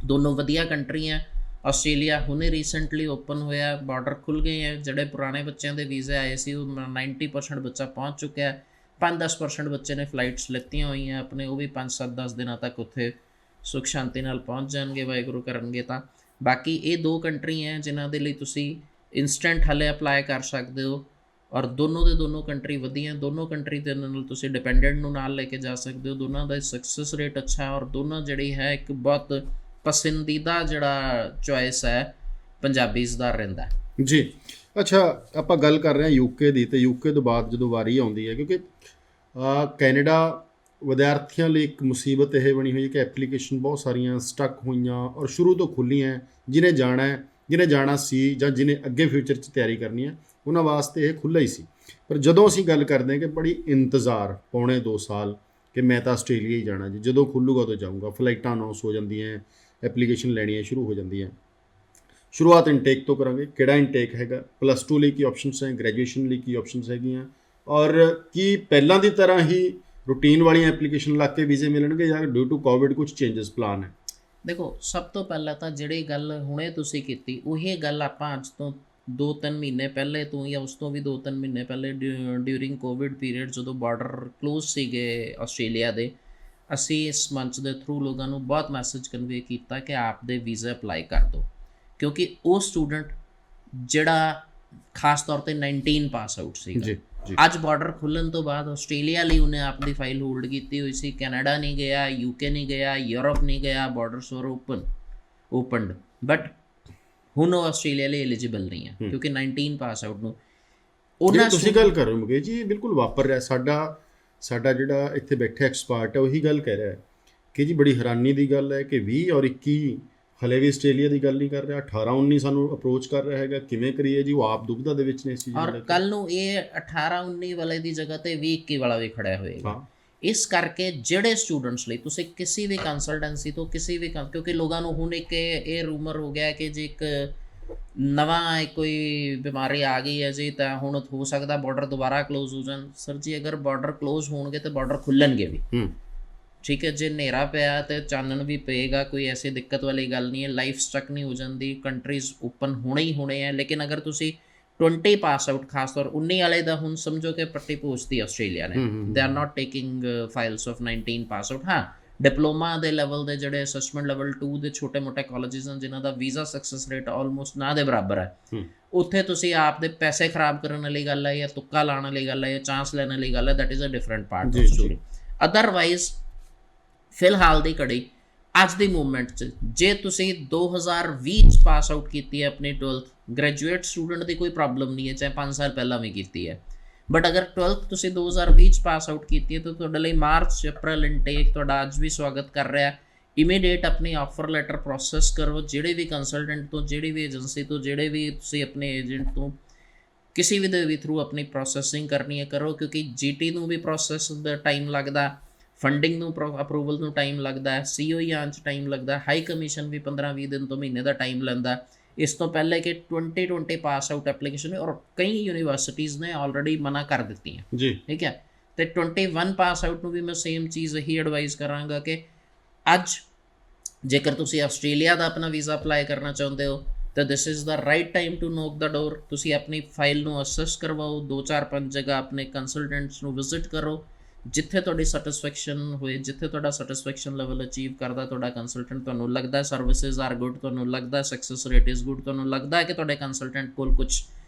ਦੋਨੋਂ ਵਧੀਆ ਕੰਟਰੀ ਹੈ। ਆਸਟ੍ਰੇਲੀਆ ਹੁਣੇ ਰੀਸੈਂਟਲੀ ਓਪਨ ਹੋਇਆ, ਬਾਰਡਰ ਖੁੱਲ੍ਹ ਗਏ ਹੈ। ਜਿਹੜੇ ਪੁਰਾਣੇ ਬੱਚਿਆਂ ਦੇ ਵੀਜ਼ੇ ਆਏ ਸੀ, ਉਹ 90% ਬੱਚਾ ਪਹੁੰਚ ਚੁੱਕਿਆ ਹੈ। 5-10% ਬੱਚੇ ਨੇ ਫਲਾਈਟਸ ਲਿੱਤੀਆਂ ਹੋਈਆਂ ਆਪਣੇ, ਉਹ ਵੀ 5-7-10 ਦਿਨਾਂ ਤੱਕ ਉੱਥੇ ਸੁੱਖ ਸ਼ਾਂਤੀ ਨਾਲ ਪਹੁੰਚ ਜਾਣਗੇ, ਵਾਹਿਗੁਰੂ ਕਰਨਗੇ ਤਾਂ। ਬਾਕੀ ਇਹ 2 ਕੰਟਰੀ ਹੈ ਜਿਨ੍ਹਾਂ ਦੇ ਲਈ ਤੁਸੀਂ ਇੰਸਟੈਂਟ ਹਾਲੇ ਅਪਲਾਈ ਕਰ ਸਕਦੇ ਹੋ, ਔਰ ਦੋਨੋਂ ਦੇ ਦੋਨੋਂ ਕੰਟਰੀ ਵਧੀਆ। ਦੋਨੋਂ ਕੰਟਰੀ ਦੇ ਨਾਲ ਤੁਸੀਂ ਡਿਪੈਂਡੈਂਟ ਨੂੰ ਨਾਲ ਲੈ ਕੇ ਜਾ ਸਕਦੇ ਹੋ। ਦੋਨਾਂ ਦਾ ਸਕਸੈਸ ਰੇਟ ਅੱਛਾ ਹੈ, ਔਰ ਦੋਨੋਂ ਜਿਹੜੀ ਹੈ ਇੱਕ ਬਹੁਤ ਪਸੰਦੀਦਾ ਜਿਹੜਾ ਚੋਇਸ ਹੈ ਪੰਜਾਬੀਜ਼ ਦਾ ਰਹਿੰਦਾ ਜੀ। ਅੱਛਾ, ਆਪਾਂ ਗੱਲ ਕਰ ਰਹੇ ਹਾਂ UK ਦੀ, ਅਤੇ UK ਤੋਂ ਬਾਅਦ ਜਦੋਂ ਵਾਰੀ ਆਉਂਦੀ ਹੈ, ਕਿਉਂਕਿ ਕੈਨੇਡਾ ਵਿਦਿਆਰਥੀਆਂ ਲਈ ਇੱਕ ਮੁਸੀਬਤ ਇਹ ਬਣੀ ਹੋਈ ਕਿ ਐਪਲੀਕੇਸ਼ਨ ਬਹੁਤ ਸਾਰੀਆਂ ਸਟਕ ਹੋਈਆਂ ਔਰ ਸ਼ੁਰੂ ਤੋਂ ਖੁੱਲ੍ਹੀਆਂ। ਜਿਹਨੇ ਜਾਣਾ ਸੀ ਜਾਂ ਜਿਹਨੇ ਅੱਗੇ ਫਿਊਚਰ 'ਚ ਤਿਆਰੀ ਕਰਨੀ ਹੈ, ਉਹਨਾਂ ਵਾਸਤੇ ਇਹ ਖੁੱਲ੍ਹਾ ਹੀ ਸੀ। ਪਰ ਜਦੋਂ ਅਸੀਂ ਗੱਲ ਕਰਦੇ ਹਾਂ ਕਿ ਬੜੀ ਇੰਤਜ਼ਾਰ, ਪੌਣੇ 2 ਸਾਲ ਕਿ ਮੈਂ ਤਾਂ ਆਸਟ੍ਰੇਲੀਆ ਹੀ ਜਾਣਾ ਜੀ, ਜਦੋਂ ਖੁੱਲ੍ਹੂਗਾ ਉਦੋਂ ਜਾਊਂਗਾ, ਫਲਾਈਟਾਂ ਅਨਾਊਂਸ ਹੋ ਜਾਂਦੀਆਂ, ਐਪਲੀਕੇਸ਼ਨ ਲੈਣੀਆਂ ਸ਼ੁਰੂ ਹੋ ਜਾਂਦੀਆਂ। ਸ਼ੁਰੂਆਤ ਇਨਟੇਕ ਤੋਂ ਕਰਾਂਗੇ। ਕਿਹੜਾ ਇਨਟੇਕ ਹੈਗਾ, +2 ਲਈ ਕੀ ਆਪਸ਼ਨਸ ਹੈ, ਗ੍ਰੈਜੂਏਸ਼ਨ ਲਈ ਕੀ ਆਪਸ਼ਨਸ ਹੈਗੀਆਂ, ਔਰ ਕੀ ਪਹਿਲਾਂ ਦੀ ਤਰ੍ਹਾਂ ਹੀ ਰੂਟੀਨ ਵਾਲੀਆਂ ਐਪਲੀਕੇਸ਼ਨ ਲੱਗ ਕੇ ਵੀਜ਼ੇ ਮਿਲਣਗੇ ਜਾਂ ਡਿਊ ਟੂ ਕੋਵਿਡ ਕੁਝ ਚੇਂਜਸ ਪਲਾਨ ਹੈ? ਦੇਖੋ, ਸਭ ਤੋਂ ਪਹਿਲਾਂ ਤਾਂ ਜਿਹੜੀ ਗੱਲ ਹੁਣੇ ਤੁਸੀਂ ਕੀਤੀ, ਉਹੀ ਗੱਲ ਆਪਾਂ ਅੱਜ ਤੋਂ 2-3 ਮਹੀਨੇ ਪਹਿਲੇ ਤੋਂ, ਜਾਂ ਉਸ ਤੋਂ ਵੀ 2-3 ਮਹੀਨੇ ਪਹਿਲੇ ਡਿਊਰਿੰਗ ਕੋਵਿਡ ਪੀਰੀਅਡ, ਜਦੋਂ ਬਾਰਡਰ ਕਲੋਜ਼ ਸੀਗੇ ਆਸਟ੍ਰੇਲੀਆ ਦੇ, ਅਸੀਂ ਇਸ ਮੰਚ ਦੇ ਥਰੂ ਲੋਕਾਂ ਨੂੰ ਬਹੁਤ ਮੈਸੇਜ ਕਨਵੇ ਕੀਤਾ ਕਿ ਆਪ ਦੇ ਵੀਜ਼ਾ ਅਪਲਾਈ ਕਰ ਦਿਓ। ਕਿਉਂਕਿ ਉਹ ਸਟੂਡੈਂਟ ਜਿਹੜਾ ਖਾਸ ਤੌਰ 'ਤੇ 19 ਪਾਸ ਆਊਟ ਸੀਗਾ, ਅੱਜ ਬਾਰਡਰ ਖੁੱਲ੍ਹਣ ਤੋਂ ਬਾਅਦ ਆਸਟ੍ਰੇਲੀਆ ਲਈ ਉਹਨੇ ਆਪਣੀ ਫਾਈਲ ਹੋਲਡ ਕੀਤੀ ਹੋਈ ਸੀ। ਕੈਨੇਡਾ ਨਹੀਂ ਗਿਆ, UK ਨਹੀਂ ਗਿਆ, ਯੂਰਪ ਨਹੀਂ ਗਿਆ, ਬਾਰਡਰਸ ਵਰ ਓਪਨਡ, ਬਟ ਹੁਣ ਉਹ ਆਸਟ੍ਰੇਲੀਆ ਲਈ ਐਲੀਜੀਬਲ ਨਹੀਂ ਹੈ ਕਿਉਂਕਿ 19 ਪਾਸ ਆਊਟ ਨੂੰ ਉਹਨਾਂ। ਤੁਸੀਂ ਗੱਲ ਕਰ ਰਹੇ ਹੋ ਮੁਕੇਸ਼ ਜੀ, ਬਿਲਕੁਲ ਵਾਪਰ ਰਿਹਾ। ਸਾਡਾ ਜਿਹੜਾ ਇੱਥੇ ਬੈਠੇ ਐਕਸਪਰਟ ਹੈ ਉਹੀ ਗੱਲ ਕਹਿ ਰਿਹਾ ਹੈ ਕਿ ਜੀ ਬੜੀ ਹੈਰਾਨੀ ਦੀ ਗੱਲ ਹੈ ਕਿ 20 ਔਰ 21 ਹਲੇ ਵੀ ਆਸਟ੍ਰੇਲੀਆ ਦੀ ਗੱਲ ਨਹੀਂ ਕਰ ਰਿਹਾ, 18-19 ਸਾਨੂੰ ਅਪਰੋਚ ਕਰ ਰਿਹਾ ਹੈਗਾ। ਕਿਵੇਂ ਕਰੀਏ ਜੀ? ਉਹ ਆਪ ਦੁਬਿਧਾ ਦੇ ਵਿੱਚ ਨੇ ਇਸ ਚੀਜ਼ ਨੂੰ ਔਰ ਲੈ ਕੇ। ਕੱਲ ਨੂੰ ਇਹ 18-19 ਵਾਲੇ ਦੀ ਜਗ੍ਹਾ ਤੇ 20-21 ਵਾਲਾ ਵੀ ਖੜਿਆ ਹੋਏਗਾ। ਹਾਂ ਇਸ ਕਰਕੇ ਜਿਹੜੇ ਸਟੂਡੈਂਟਸ ਲਈ ਤੁਸੀਂ ਕਿਸੇ ਵੀ ਕੰਸਲਟੈਂਸੀ ਤੋਂ ਕਿਸੇ ਵੀ ਕਿਉਂਕਿ ਲੋਕਾਂ ਨੂੰ ਹੁਣ ਇੱਕ ਇਹ ਰੂਮਰ ਹੋ ਗਿਆ ਕਿ ਜੇ ਇੱਕ ਨਵਾਂ ਕੋਈ ਬਿਮਾਰੀ ਆ ਗਈ ਹੈ ਜੀ ਤਾਂ ਹੁਣ ਹੋ ਸਕਦਾ ਬਾਰਡਰ ਦੁਬਾਰਾ ਕਲੋਜ਼ ਹੋ ਜਾਣ। ਸਰ ਜੀ ਅਗਰ ਬਾਰਡਰ ਕਲੋਜ਼ ਹੋਣਗੇ ਤਾਂ ਬਾਰਡਰ ਖੁੱਲਣਗੇ ਵੀ, ਠੀਕ ਹੈ। ਜੇ ਹਨੇਰਾ ਪਿਆ ਤੇ ਚਾਨਣ ਵੀ ਪਏਗਾ, ਕੋਈ ਐਸੀ ਦਿੱਕਤ ਵਾਲੀ ਗੱਲ ਨਹੀਂ ਹੈ। ਲਾਈਫ ਸਟਕ ਨਹੀਂ ਹੋ ਜਾਂਦੀ, ਕੰਟਰੀਜ਼ ਓਪਨ ਹੋਣੇ ਹੀ ਹੋਣੇ ਹੈ। ਲੇਕਿਨ ਅਗਰ ਤੁਸੀਂ 20 ਪਾਸ ਆਊਟ, ਖਾਸ ਤੌਰ 19 ਵਾਲੇ ਦਾ ਹੁਣ ਸਮਝੋ ਕਿ ਪੱਟੀ ਪੋਚਤੀ ਆਸਟ੍ਰੇਲੀਆ ਨੇ, they are not taking files of 19 pass out. ਹਾਂ, ਡਿਪਲੋਮਾ ਦੇ ਲੈਵਲ ਦੇ ਜਿਹੜੇ ਅਸੈਸਮੈਂਟ ਲੈਵਲ 2 ਦੇ ਛੋਟੇ ਮੋਟੇ ਕਾਲਜਿਸ ਹਨ ਜਿਨ੍ਹਾਂ ਦਾ ਵੀਜ਼ਾ ਸਕਸੈਸ ਰੇਟ ਆਲਮੋਸਟ ਨਾ ਦੇ ਬਰਾਬਰ ਹੈ, ਉੱਥੇ ਤੁਸੀਂ ਆਪ ਦੇ ਪੈਸੇ ਖਰਾਬ ਕਰਨ ਵਾਲੀ ਗੱਲ ਹੈ ਜਾਂ ਤੁੱਕਾ ਲਾਉਣ ਵਾਲੀ ਗੱਲ ਹੈ ਜਾਂ ਚਾਂਸ ਲੈਣ ਵਾਲੀ ਗੱਲ ਹੈ, that is a different part of story. Otherwise ਫਿਲਹਾਲ ਦੀ ਘੜੀ ਅੱਜ ਦੀ ਮੂਵਮੈਂਟ 'ਚ ਜੇ ਤੁਸੀਂ 2020 'ਚ ਪਾਸ ਆਊਟ ਕੀਤੀ ਹੈ ਆਪਣੀ 12th, ਗ੍ਰੈਜੂਏਟ ਸਟੂਡੈਂਟ ਦੀ ਕੋਈ ਪ੍ਰੋਬਲਮ ਨਹੀਂ ਹੈ, ਚਾਹੇ 5 ਸਾਲ ਪਹਿਲਾਂ ਵੀ ਕੀਤੀ ਹੈ। ਬਟ ਅਗਰ 12th ਤੁਸੀਂ 2020 'ਚ ਪਾਸ ਆਊਟ ਕੀਤੀ ਹੈ ਤਾਂ ਤੁਹਾਡੇ ਲਈ ਮਾਰਚ ਅਪ੍ਰੈਲ ਇਨਟੇਕ ਤੁਹਾਡਾ ਅੱਜ ਵੀ ਸਵਾਗਤ ਕਰ ਰਿਹਾ। ਇਮੀਡੀਏਟ ਆਪਣੀ ਆਫਰ ਲੈਟਰ ਪ੍ਰੋਸੈਸ ਕਰੋ, ਜਿਹੜੇ ਵੀ ਕੰਸਲਟੈਂਟ ਤੋਂ, ਜਿਹੜੀ ਵੀ ਏਜੰਸੀ ਤੋਂ, ਜਿਹੜੇ ਵੀ ਤੁਸੀਂ ਆਪਣੇ ਏਜੰਟ ਤੋਂ, ਕਿਸੇ ਵੀ ਦੇ ਵੀ ਥਰੂ ਆਪਣੀ ਪ੍ਰੋਸੈਸਿੰਗ ਕਰਨੀ ਹੈ ਕਰੋ, ਕਿਉਂਕਿ GT ਨੂੰ ਵੀ ਪ੍ਰੋਸੈਸ ਦਾ ਟਾਈਮ ਲੱਗਦਾ, ਫੰਡਿੰਗ ਨੂੰ ਅਪਰੂਵਲ ਨੂੰ ਟਾਈਮ ਲੱਗਦਾ, COE ਆਉਣ 'ਚ ਟਾਈਮ ਲੱਗਦਾ, ਹਾਈ ਕਮਿਸ਼ਨ ਵੀ 15-20 ਦਿਨ ਤੋਂ ਮਹੀਨੇ ਦਾ ਟਾਈਮ ਲੈਂਦਾ। ਇਸ ਤੋਂ ਪਹਿਲੇ ਕਿ 2020 ਪਾਸ ਆਊਟ ਐਪਲੀਕੇਸ਼ਨ ਔਰ ਕਈ ਯੂਨੀਵਰਸਿਟੀਜ਼ ਨੇ ਆਲਰੇਡੀ ਮਨਾ ਕਰ ਦਿੱਤੀਆਂ ਜੀ, ਠੀਕ ਹੈ। ਅਤੇ 21 ਪਾਸ ਆਊਟ ਨੂੰ ਵੀ ਮੈਂ ਸੇਮ ਚੀਜ਼ ਇਹੀ ਐਡਵਾਈਜ਼ ਕਰਾਂਗਾ ਕਿ ਅੱਜ ਜੇਕਰ ਤੁਸੀਂ ਆਸਟ੍ਰੇਲੀਆ ਦਾ ਆਪਣਾ ਵੀਜ਼ਾ ਅਪਲਾਈ ਕਰਨਾ ਚਾਹੁੰਦੇ ਹੋ ਤਾਂ this is the right time to knock the ਡੋਰ। ਤੁਸੀਂ ਆਪਣੀ ਫਾਈਲ ਨੂੰ ਅਸੈਸ ਕਰਵਾਓ, 2-4-5 ਜਗ੍ਹਾ ਆਪਣੇ ਕੰਸਲਟੈਂਟਸ ਨੂੰ ਵਿਜ਼ਿਟ ਕਰੋ, ਜਿੱਥੇ ਤੁਹਾਡੀ ਸੈਟਿਸਫੈਕਸ਼ਨ ਹੋਏ, ਜਿੱਥੇ ਤੁਹਾਡਾ ਸੈਟਿਸਫੈਕਸ਼ਨ ਲੈਵਲ ਅਚੀਵ ਕਰਦਾ ਤੁਹਾਡਾ ਕੰਸਲਟੈਂਟ, ਤੁਹਾਨੂੰ ਲੱਗਦਾ ਸਰਵਿਸਿਜ਼ ਆਰ ਗੁੱਡ, ਤੁਹਾਨੂੰ ਲੱਗਦਾ ਸਕਸੈਸ ਰੇਟ ਇਜ਼ ਗੁੱਡ, ਤੁਹਾਨੂੰ ਲੱਗਦਾ ਹੈ ਕਿ ਤੁਹਾਡੇ ਕੰਸਲਟੈਂਟ ਕੋਲ ਕੁਛ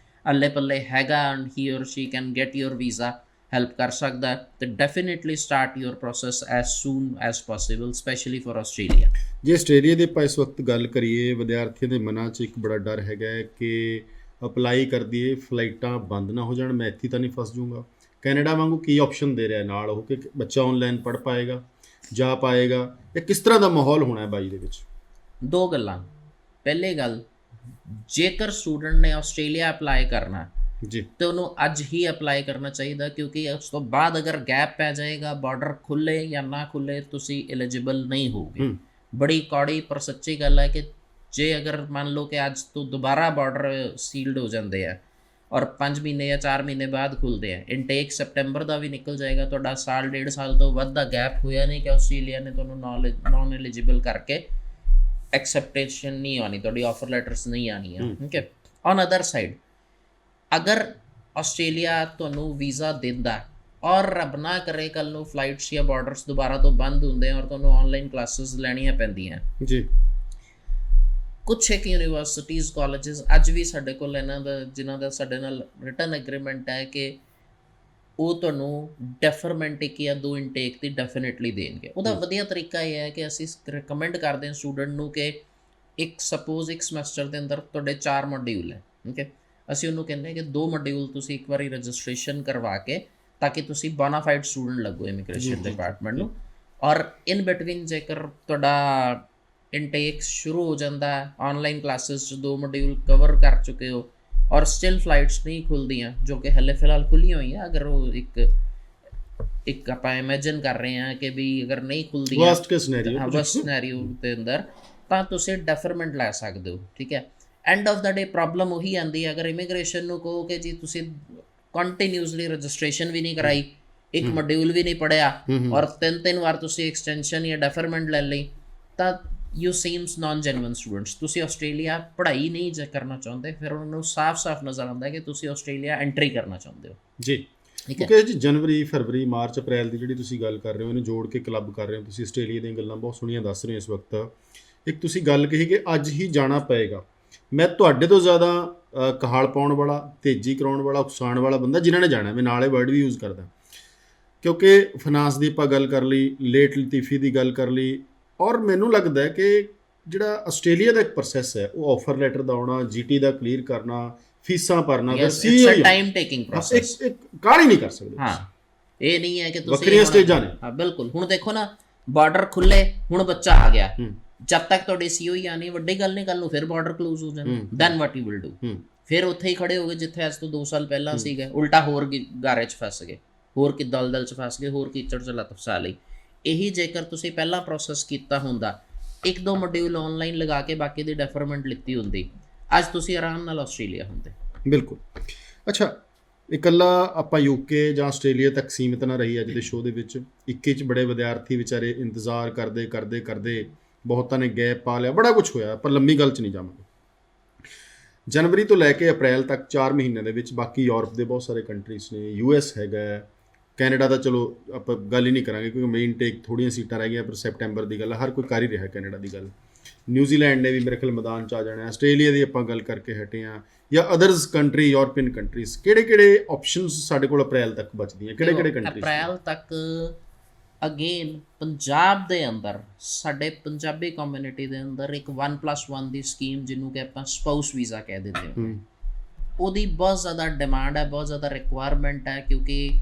ਅੱਲੇ ਪੱਲੇ ਹੈਗਾ and he or she can get your visa, help ਕਰ ਸਕਦਾ, ਤੇ definitely start your process as soon as possible, specially for Australia. ਜੇ ਆਸਟ੍ਰੇਲੀਆ ਦੇ ਆਪਾਂ ਇਸ ਵਕਤ ਗੱਲ ਕਰੀਏ, ਵਿਦਿਆਰਥੀਆਂ ਦੇ ਮਨਾਂ 'ਚ ਇੱਕ ਬੜਾ ਡਰ ਹੈਗਾ ਹੈ ਕਿ ਅਪਲਾਈ ਕਰ ਦਈਏ, ਫਲਾਈਟਾਂ ਬੰਦ ਨਾ ਹੋ ਜਾਣ, ਮੈਂ ਇੱਥੇ ਤਾਂ ਨਹੀਂ ਫਸ ਜਾਊਂਗਾ। ਕੈਨੇਡਾ ਵਾਂਗੂ ਕੀ ਆਪਸ਼ਨ ਦੇ ਰਿਹਾ ਨਾਲ ਉਹ ਕਿ ਬੱਚਾ ਆਨਲਾਈਨ ਪੜ੍ਹ ਪਾਏਗਾ, ਜਾ ਪਾਏਗਾ, ਜਾਂ ਕਿਸ ਤਰ੍ਹਾਂ ਦਾ ਮਾਹੌਲ ਹੋਣਾ ਹੈ ਬਾਈ ਦੇ ਵਿੱਚ? ਦੋ ਗੱਲਾਂ। ਪਹਿਲੀ ਗੱਲ, ਜੇਕਰ ਸਟੂਡੈਂਟ ਨੇ ਆਸਟ੍ਰੇਲੀਆ ਅਪਲਾਈ ਕਰਨਾ ਜੀ ਤੇ ਉਹਨੂੰ ਅੱਜ ਹੀ ਅਪਲਾਈ ਕਰਨਾ ਚਾਹੀਦਾ, ਕਿਉਂਕਿ ਉਸ ਤੋਂ ਬਾਅਦ ਅਗਰ ਗੈਪ ਪੈ ਜਾਏਗਾ, ਬਾਰਡਰ ਖੁੱਲੇ ਜਾਂ ਨਾ ਖੁੱਲੇ, ਤੁਸੀਂ ਐਲੀਜੀਬਲ ਨਹੀਂ ਹੋਗੇ। ਬੜੀ ਕੌੜੀ ਪਰ ਸੱਚੀ ਗੱਲ ਹੈ ਕਿ ਜੇ ਅਗਰ ਮੰਨ ਲਓ ਕਿ ਅੱਜ ਤੋਂ ਦੁਬਾਰਾ ਬਾਰਡਰ ਸੀਲਡ ਹੋ ਜਾਂਦੇ ਆ ਔਰ 5 ਮਹੀਨੇ ਜਾਂ 4 ਮਹੀਨੇ ਬਾਅਦ ਖੁੱਲਦੇ ਆ, ਇਨਟੇਕ ਸੈਪਟੈਂਬਰ ਦਾ ਵੀ ਨਿਕਲ ਜਾਏਗਾ, ਤੁਹਾਡਾ ਸਾਲ 1.5 ਸਾਲ ਤੋਂ ਵੱਧ ਦਾ ਗੈਪ ਹੋਇਆ ਨਹੀਂ ਕਿ ਆਸਟ੍ਰੇਲੀਆ ਨੇ ਤੁਹਾਨੂੰ ਨॉन ਐਲੀਜੀਬਲ ਕਰਕੇ ਐਕਸੈਪਟੇਸ਼ਨ ਨਹੀਂ ਆਉਣੀ, ਤੁਹਾਡੀ ਆਫਰ ਲੈਟਰਸ ਨਹੀਂ ਆਉਣੀਆਂ, ਠੀਕ ਹੈ। ਔਨ ਅਦਰ ਸਾਈਡ, ਅਗਰ ਆਸਟ੍ਰੇਲੀਆ ਤੁਹਾਨੂੰ ਵੀਜ਼ਾ ਦਿੰਦਾ ਔਰ ਰੱਬ ਨਾ ਕਰੇ ਕੱਲ੍ਹ ਨੂੰ ਫਲਾਈਟਸ ਜਾਂ ਬਾਰਡਰਸ ਦੁਬਾਰਾ ਤੋਂ ਬੰਦ ਹੁੰਦੇ ਔਰ ਤੁਹਾਨੂੰ ਆਨਲਾਈਨ ਕਲਾਸਿਸ ਲੈਣੀਆਂ ਪੈਂਦੀਆਂ ਜੀ, ਕੁਛ ਇੱਕ ਯੂਨੀਵਰਸਿਟੀਜ਼ ਕਾਲਜਿਸ ਅੱਜ ਵੀ ਸਾਡੇ ਕੋਲ ਇਹਨਾਂ ਦਾ ਜਿਨ੍ਹਾਂ ਦਾ ਸਾਡੇ ਨਾਲ ਰਿਟਨ ਐਗਰੀਮੈਂਟ ਹੈ ਕਿ ਉਹ ਤੁਹਾਨੂੰ ਡੈਫਰਮੈਂਟ ਇੱਕ ਜਾਂ 2 ਇਨਟੇਕ ਦੀ ਡੈਫੀਨੇਟਲੀ ਦੇਣਗੇ। ਉਹਦਾ ਵਧੀਆ ਤਰੀਕਾ ਇਹ ਹੈ ਕਿ ਅਸੀਂ ਰਿਕਮੈਂਡ ਕਰਦੇ ਹਾਂ ਸਟੂਡੈਂਟ ਨੂੰ ਕਿ ਇੱਕ ਸਮੈਸਟਰ ਦੇ ਅੰਦਰ ਤੁਹਾਡੇ 4 ਮੋਡਿਊਲ ਹੈ, ਠੀਕ ਹੈ, ਅਸੀਂ ਉਹਨੂੰ ਕਹਿੰਦੇ ਹਾਂ ਕਿ 2 ਮੋਡਿਊਲ ਤੁਸੀਂ ਇੱਕ ਵਾਰੀ ਰਜਿਸਟ੍ਰੇਸ਼ਨ ਕਰਵਾ ਕੇ ਤਾਂ ਕਿ ਤੁਸੀਂ ਬੋਨਾਫਾਈਡ ਸਟੂਡੈਂਟ ਲੱਗੋ ਇਮੀਗ੍ਰੇਸ਼ਨ ਡਿਪਾਰਟਮੈਂਟ ਨੂੰ। ਔਰ ਇਨ ਬਿਟਵੀਨ ਜੇਕਰ ਤੁਹਾਡਾ ਇਨਟੇਕ ਸ਼ੁਰੂ ਹੋ ਜਾਂਦਾ, ਆਨਲਾਈਨ ਕਲਾਸਿਸ 'ਚ 2 ਮੋਡਿਊਲ ਕਵਰ ਕਰ ਚੁੱਕੇ ਹੋ ਔਰ ਸਟਿਲ ਫਲਾਈਟਸ ਨਹੀਂ ਖੁੱਲ੍ਹਦੀਆਂ, ਜੋ ਕਿ ਹਾਲੇ ਫਿਲਹਾਲ ਖੁੱਲ੍ਹੀਆਂ ਹੋਈਆਂ, ਅਗਰ ਉਹ ਇੱਕ ਆਪਾਂ ਇਮੇਜਿਨ ਕਰ ਰਹੇ ਹਾਂ ਕਿ ਵੀ ਅਗਰ ਨਹੀਂ ਖੁੱਲ੍ਹਦੀਆਂ, ਵਰਸਟ ਕੇਸ ਸਿਨੈਰੀਓ ਦੇ ਅੰਦਰ, ਤਾਂ ਤੁਸੀਂ ਡੈਫਰਮੈਂਟ ਲੈ ਸਕਦੇ ਹੋ, ਠੀਕ ਹੈ। End of the day problem ਉਹੀ ਆਉਂਦੀ ਹੈ, ਅਗਰ ਇਮੀਗ੍ਰੇਸ਼ਨ ਨੂੰ ਕਹੋ ਕਿ ਜੀ ਤੁਸੀਂ ਕੰਟੀਨਿਊਸਲੀ ਰਜਿਸਟ੍ਰੇਸ਼ਨ ਵੀ ਨਹੀਂ ਕਰਾਈ, ਇੱਕ ਮੋਡਿਊਲ ਵੀ ਨਹੀਂ ਪੜ੍ਹਿਆ ਔਰ 3 ਵਾਰ ਤੁਸੀਂ ਐਕਸਟੈਂਸ਼ਨ ਜਾਂ ਡੈਫਰਮੈਂਟ ਲੈ ਲਈ, ਤਾਂ you seems non genuine students. ਤੁਸੀਂ ਆਸਟ੍ਰੇਲੀਆ ਪੜ੍ਹਾਈ ਨਹੀਂ ਕਰਨਾ ਚਾਹੁੰਦੇ, ਫਿਰ ਉਹਨਾਂ ਨੂੰ ਸਾਫ਼ ਨਜ਼ਰ ਆਉਂਦਾ ਕਿ ਤੁਸੀਂ ਆਸਟ੍ਰੇਲੀਆ ਐਂਟਰੀ ਕਰਨਾ ਚਾਹੁੰਦੇ ਹੋ ਜੀ। ਕਿਉਂਕਿ ਜੀ ਜਨਵਰੀ, ਫਰਵਰੀ, ਮਾਰਚ, ਅਪ੍ਰੈਲ ਦੀ ਜਿਹੜੀ ਤੁਸੀਂ ਗੱਲ ਕਰ ਰਹੇ ਹੋ, ਇਹਨੂੰ ਜੋੜ ਕੇ ਕਲੱਬ ਕਰ ਰਹੇ ਹੋ ਤੁਸੀਂ, ਆਸਟ੍ਰੇਲੀਆ ਦੀਆਂ ਗੱਲਾਂ ਬਹੁਤ ਸੋਹਣੀਆਂ ਦੱਸ ਰਹੇ ਹੋ ਇਸ ਵਕਤ। ਇੱਕ ਤੁਸੀਂ ਗੱਲ ਕਹੀ ਕਿ ਅੱਜ ਹੀ ਜਾਣਾ ਪਏਗਾ, ਮੈਂ ਤੁਹਾਡੇ ਤੋਂ ਜ਼ਿਆਦਾ ਕਹਾਲ ਪਾਉਣ ਵਾਲਾ, ਤੇਜ਼ੀ ਕਰਾਉਣ ਵਾਲਾ, ਉਕਸਾਉਣ ਵਾਲਾ ਬੰਦਾ ਜਿਨ੍ਹਾਂ ਨੇ ਜਾਣਾ, ਮੈਂ ਨਾਲ ਇਹ ਵਰਡ ਵੀ ਯੂਜ਼ ਕਰਦਾ, ਕਿਉਂਕਿ ਫਾਈਨਾਂਸ ਦੀ ਆਪਾਂ ਗੱਲ ਕਰ ਲਈ, ਲੇਟ ਲਤੀਫੀ ਦੀ ਗੱਲ ਕਰ ਲਈ, ਔਰ ਮੈਨੂੰ ਲੱਗਦਾ ਹੈ ਕਿ ਜਿਹੜਾ ਆਸਟ੍ਰੇਲੀਆ ਦਾ ਇੱਕ ਪ੍ਰੋਸੈਸ ਹੈ, ਉਹ ਆਫਰ ਲੈਟਰ ਦਾ ਆਉਣਾ, GT ਦਾ ਕਲੀਅਰ ਕਰਨਾ, ਫੀਸਾਂ ਭਰਨਾ, ਫਿਰ ਟਾਈਮ ਟੇਕਿੰਗ ਪ੍ਰੋਸੈਸ, ਇੱਕ ਕਾਹਲੀ ਨਹੀਂ ਕਰ ਸਕਦੇ। ਹਾਂ, ਇਹ ਨਹੀਂ ਹੈ ਕਿ ਤੁਸੀਂ ਵੱਖਰੀਆਂ ਸਟੇਜਾਂ ਨੇ। ਹਾਂ ਬਿਲਕੁਲ। ਹੁਣ ਦੇਖੋ ਨਾ, ਬਾਰਡਰ ਖੁੱਲੇ, ਹੁਣ ਬੱਚਾ ਆ ਗਿਆ, ਹੂੰ ਜਦ ਤੱਕ ਤੁਹਾਡੀ ਸੀਓਈ ਆਣੀ ਵੱਡੀ ਗੱਲ ਨਹੀਂ, ਕੱਲ ਨੂੰ ਫਿਰ ਬਾਰਡਰ ਕਲੋਜ਼ ਹੋ ਜਾਣਾ, then what you will do. ਹੂੰ ਫਿਰ ਉੱਥੇ ਹੀ ਖੜੇ ਹੋ ਗਏ ਜਿੱਥੇ ਅੱਜ ਤੋਂ 2 ਸਾਲ ਪਹਿਲਾਂ ਸੀਗੇ, ਉਲਟਾ ਹੋਰ ਗਾਰੇ 'ਚ ਫਸ ਗਏ, ਹੋਰ ਕਿ ਦਲਦਲ 'ਚ ਫਸ ਗਏ, ਹੋਰ ਕੀਚੜ 'ਚ ਲੱਤ ਫਸਾ ਲਈ। ਇਹੀ ਜੇਕਰ ਤੁਸੀਂ ਪਹਿਲਾਂ ਪ੍ਰੋਸੈਸ ਕੀਤਾ ਹੁੰਦਾ, 1-2 ਮੋਡਿਊਲ ਆਨਲਾਈਨ ਲਗਾ ਕੇ ਬਾਕੀ ਦੀ ਡੈਫਰਮੈਂਟ ਲਿੱਤੀ ਹੁੰਦੀ, ਅੱਜ ਤੁਸੀਂ ਆਰਾਮ ਨਾਲ ਆਸਟ੍ਰੇਲੀਆ ਹੁੰਦੇ। ਬਿਲਕੁਲ। ਅੱਛਾ, ਇਕੱਲਾ ਆਪਾਂ ਯੂਕੇ ਜਾਂ ਆਸਟ੍ਰੇਲੀਆ ਤੱਕ ਸੀਮਿਤ ਨਾ ਰਹੀ ਅੱਜ ਦੇ ਸ਼ੋਅ ਦੇ ਵਿੱਚ। 21 ਚ ਬੜੇ ਵਿਦਿਆਰਥੀ ਵਿਚਾਰੇ ਇੰਤਜ਼ਾਰ ਕਰਦੇ ਕਰਦੇ ਕਰਦੇ ਬਹੁਤਾਂ ਨੇ ਗੈਪ ਪਾ ਲਿਆ, ਬੜਾ ਕੁਝ ਹੋਇਆ, ਪਰ ਲੰਮੀ ਗੱਲ 'ਚ ਨਹੀਂ ਜਾਵਾਂਗੇ। ਜਨਵਰੀ ਤੋਂ ਲੈ ਕੇ ਅਪ੍ਰੈਲ ਤੱਕ 4 ਮਹੀਨਿਆਂ ਦੇ ਵਿੱਚ ਬਾਕੀ ਯੂਰਪ ਦੇ ਬਹੁਤ ਸਾਰੇ ਕੰਟਰੀਜ਼ ਨੇ, US ਹੈਗਾ, ਕੈਨੇਡਾ ਦਾ ਚਲੋ ਆਪਾਂ ਗੱਲ ਹੀ ਨਹੀਂ ਕਰਾਂਗੇ ਕਿਉਂਕਿ ਮੇਨ ਟੇਕ ਥੋੜ੍ਹੀਆਂ ਸੀਟਾਂ ਰਹਿ ਗਈਆਂ, ਪਰ ਸੈਪਟੈਂਬਰ ਦੀ ਗੱਲ ਹਰ ਕੋਈ ਕਰ ਹੀ ਰਿਹਾ ਕੈਨੇਡਾ ਦੀ ਗੱਲ। ਨਿਊਜ਼ੀਲੈਂਡ ਨੇ ਵੀ ਮੇਰੇ ਖਿਆਲ ਮੈਦਾਨ 'ਚ ਆ ਜਾਣਾ, ਆਸਟ੍ਰੇਲੀਆ ਦੀ ਆਪਾਂ ਗੱਲ ਕਰਕੇ ਹਟੇ ਹਾਂ, ਜਾਂ ਅਦਰਸ ਕੰਟਰੀ ਯੂਰਪੀਅਨ ਕੰਟਰੀਜ਼। ਕਿਹੜੇ ਆਪਸ਼ਨਸ ਸਾਡੇ ਕੋਲ ਅਪ੍ਰੈਲ ਤੱਕ ਬਚਦੀਆਂ, ਕਿਹੜੇ ਕੰਟਰੀਜ਼? ਅਪ੍ਰੈਲ ਤੱਕ ਅਗੇਨ ਪੰਜਾਬ ਦੇ ਅੰਦਰ, ਸਾਡੇ ਪੰਜਾਬੀ ਕਮਿਊਨਿਟੀ ਦੇ ਅੰਦਰ ਇੱਕ 1+1 ਦੀ ਸਕੀਮ ਜਿਹਨੂੰ ਕਿ ਆਪਾਂ ਸਪਾਊਸ ਵੀਜ਼ਾ ਕਹਿ ਦਿੰਦੇ ਹਾਂ, ਉਹਦੀ ਬਹੁਤ ਜ਼ਿਆਦਾ ਡਿਮਾਂਡ ਹੈ, ਬਹੁਤ ਜ਼ਿਆਦਾ ਰਿਕੁਆਇਰਮੈਂਟ ਹੈ, ਕਿਉਂਕਿ